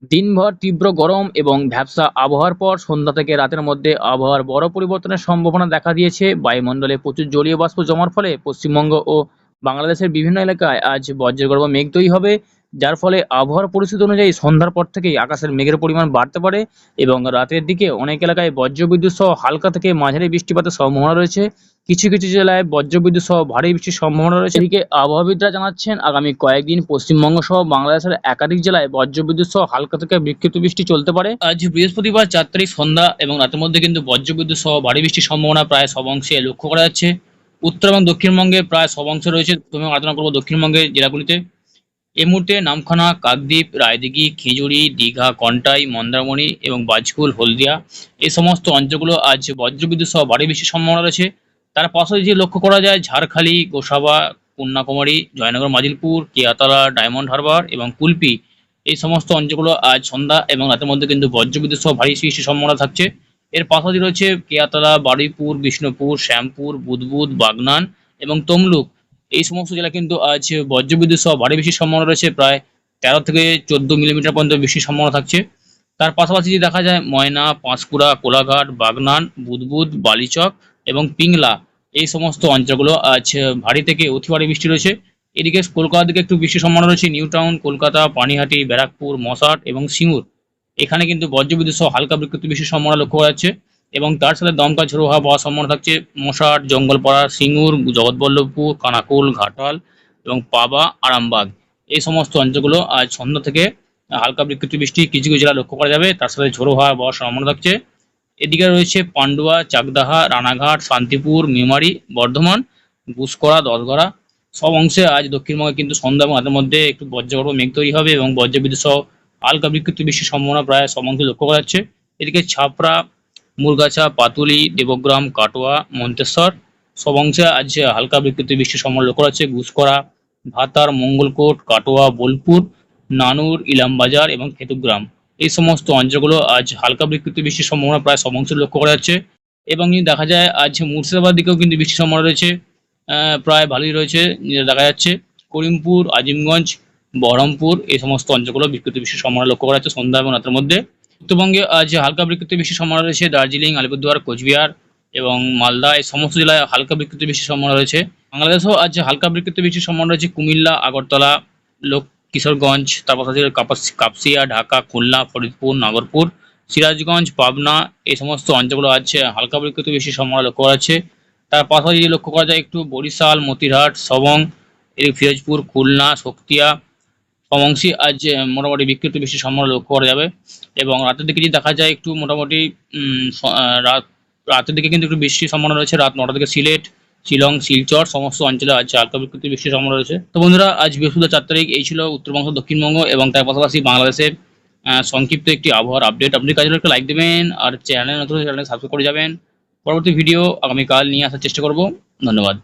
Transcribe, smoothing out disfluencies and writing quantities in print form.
দিনভর তীব্র গরম এবং ভ্যাপসা আবহাওয়ার পর সন্ধ্যা থেকে রাতের মধ্যে আবহাওয়ার বড় পরিবর্তনের সম্ভাবনা দেখা দিয়েছে। বায়ুমণ্ডলে প্রচুর জলীয় বাষ্প জমার ফলে পশ্চিমবঙ্গ ও বাংলাদেশের বিভিন্ন এলাকায় আজ বজ্রগর্ভ মেঘ তৈরি হবে, যার ফলে আবহাওয়ার পরিস্থিতি অনুযায়ী সন্ধ্যার পর থেকেই আকাশের মেঘের পরিমাণ বাড়তে পারে এবং রাতের দিকে অনেক এলাকায় বজ্রবিদ্যুৎ সহ হালকা থেকে মাঝারি বৃষ্টিপাতের সম্ভাবনা রয়েছে। কিছু কিছু জেলায় বজ্রবিদ্যুৎ সহ ভারী বৃষ্টির সম্ভাবনা রয়েছে। এদিকে আবহাওয়াবিদরা জানাচ্ছেন, আগামী কয়েকদিন পশ্চিমবঙ্গ সহ বাংলাদেশের একাধিক জেলায় বজ্রবিদ্যুৎ সহ হালকা থেকে বিক্ষিপ্ত বৃষ্টি চলতে পারে। আজ বৃহস্পতিবার 4 তারিখ সন্ধ্যা এবং রাতের মধ্যে কিন্তু বজ্রবিদ্যুৎ সহ ভারী বৃষ্টির সম্ভাবনা প্রায় সব অংশে লক্ষ্য করা যাচ্ছে। উত্তর এবং দক্ষিণবঙ্গে প্রায় সব অংশে রয়েছে। প্রথমে আলোচনা করবো দক্ষিণবঙ্গের জেলাগুলিতে। এই মুহূর্তে নামখানা, কাকদ্বীপ, রায়দিঘি, খেজুরি, দীঘা, কন্টাই, মন্দারমণি এবং বাজকুল, হলদিয়া এই সমস্ত অঞ্চলগুলো আজ বজ্রবিদ্যুৎ সহ ভারী বৃষ্টির সম্ভাবনা রয়েছে। তার পাশাপাশি যে লক্ষ্য করা যায় ঝাড়খালি, গোসাবা, কন্যাকুমারী, জয়নগর, মাজিলপুর, কেয়াতলা, ডায়মন্ড হারবার এবং কুলপি এই সমস্ত অঞ্চলগুলো আজ সন্ধ্যা এবং রাতের মধ্যে কিন্তু বজ্রবিদ্যুৎ সহ ভারী বৃষ্টির সম্ভাবনা থাকছে। এর পাশাপাশি রয়েছে কেয়াতলা, বারুইপুর, বিষ্ণুপুর, শ্যামপুর, বুদবুদ, বাগনান এবং তমলুক এই সমস্ত জেলা কিন্তু আজ বজ্রবিদ্যুৎ সহ ভারী বৃষ্টির সম্ভাবনা রয়েছে। প্রায় 13 থেকে 14 মিলিমিটার পর্যন্ত বৃষ্টির সম্ভাবনা থাকছে। তার পাশাপাশি যদি দেখা যায় ময়না, পাঁশকুড়া, কোলাঘাট, বাগনান, বুদবুদ, বালিচক এবং পিংলা এই সমস্ত অঞ্চলগুলো আজ ভারী থেকে অতি ভারী বৃষ্টি রয়েছে। এদিকে কলকাতার দিকে একটু বৃষ্টির সম্ভাবনা রয়েছে। নিউ টাউন, কলকাতা, পানিহাটি, ব্যারাকপুর, মশাট এবং সিঙ্গুর এখানে কিন্তু বজ্রবিদ্যুৎ সহ হালকা বিক্ষিপ্ত বৃষ্টির সম্ভাবনা লক্ষ্য করা যাচ্ছে এবং তার সাথে দমকা ঝোড়ো হাওয়া বওয়ার সম্ভাবনা থাকছে। মশাট, জঙ্গলপাড়া, সিঙ্গুর, জগৎবল্লভপুর, কানাকুল, ঘাটাল এবং পাবা, আরামবাগ এই সমস্ত অঞ্চলগুলো আজ সন্ধ্যা থেকে হালকা বিক্ষিপ্ত বৃষ্টি কিছু কিছু জেলা লক্ষ্য করা যাবে। তার সাথে ঝোড়ো হাওয়া বওয়ার সম্ভাবনা থাকছে। এদিকে রয়েছে পান্ডুয়া, চাকদাহা, রানাঘাট, শান্তিপুর, মেমারি, বর্ধমান, গুসকরা, দশগড়া সব অংশে আজ দক্ষিণবঙ্গে কিন্তু সন্ধ্যা এবং রাতের মধ্যে একটু বজ্রগর্ভ মেঘ তৈরি হবে এবং বজ্রবিদ্যুৎ সহ হালকা বিক্ষিপ্ত বৃষ্টির সম্ভাবনা প্রায় সব অংশে লক্ষ্য করা যাচ্ছে। এদিকে ছাপড়া, মুরগাছা, পাতুলি, দেবগ্রাম, কাটোয়া, মন্তেশ্বর সব অংশে আজ হালকা বিক্ষিপ্ত বৃষ্টির সম্ভাবনা লক্ষ্য করা যাচ্ছে। গুসকরা, ভাতার, মঙ্গলকোট, কাটোয়া, বোলপুর, নানুর, ইলামবাজার এবং খেতুগ্রাম এই সমস্ত অঞ্চলগুলো আজ হালকা বিক্ষিপ্ত বৃষ্টির সম্ভাবনা প্রায় সব অংশে লক্ষ্য করা যাচ্ছে। এবং যদি দেখা যায় আজ মুর্শিদাবাদ দিকেও কিন্তু বৃষ্টির সম্ভাবনা রয়েছে, প্রায় ভালোই রয়েছে দেখা যাচ্ছে। করিমপুর, আজিমগঞ্জ, বহরমপুর এই সমস্ত অঞ্চলগুলো বিক্ষিপ্ত বৃষ্টির সম্ভাবনা লক্ষ্য করা যাচ্ছে সন্ধ্যা এবং রাতের মধ্যে। উত্তরবঙ্গে আজ হালকা বিক্ষিপ্ত বৃষ্টির সম্ভাবনা রয়েছে। দার্জিলিং, আলিপুরদুয়ার, কোচবিহার এবং মালদা এই সমস্ত জেলায় হালকা বিক্ষিপ্ত বৃষ্টির সম্ভাবনা রয়েছে। বাংলাদেশেও আজ হালকা বিক্ষিপ্ত বৃষ্টির সম্ভাবনা রয়েছে। কুমিল্লা, আগরতলা, কিশোরগঞ্জ, তারপর আছে কাপসিয়া, ঢাকা, খুলনা, ফরিদপুর, নাগরপুর, সিরাজগঞ্জ, পাবনা এই সমস্ত অঞ্চলগুলো আজ হালকা বিক্ষিপ্ত বৃষ্টির সম্ভাবনা লক্ষ্য করা যাচ্ছে। তার পাশাপাশি যদি লক্ষ্য করা যায় একটু বরিশাল, মতিরহাট, সবং, ফিরোজপুর, খুলনা, শোখিয়া সব অংশে আজ মোটামুটি বিক্ষিপ্ত বৃষ্টির সম্ভাবনা লক্ষ্য করা যাবে। এবং রাতের দিকে যদি দেখা যায় একটু মোটামুটি রাতের দিকে কিন্তু একটু বৃষ্টির সম্ভাবনা রয়েছে। রাত 9টা থেকে সিলেট, শিলং, শিলচর সমস্ত অঞ্চলে আজ হালকা বিক্ষিপ্ত বৃষ্টির সম্ভাবনা রয়েছে। তো বন্ধুরা, আজ বৃহস্পতিবার 4 তারিখ এই ছিল উত্তরবঙ্গ, দক্ষিণবঙ্গ এবং তার পাশাপাশি বাংলাদেশের সংক্ষিপ্ত একটি আবহাওয়ার আপডেট। আপনি কাজে একটা লাইক দেবেন আর চ্যানেল নতুন চ্যানেল সাবস্ক্রাইব করে যাবেন। পরবর্তী ভিডিও আগামীকাল নিয়ে আসার চেষ্টা করব। ধন্যবাদ।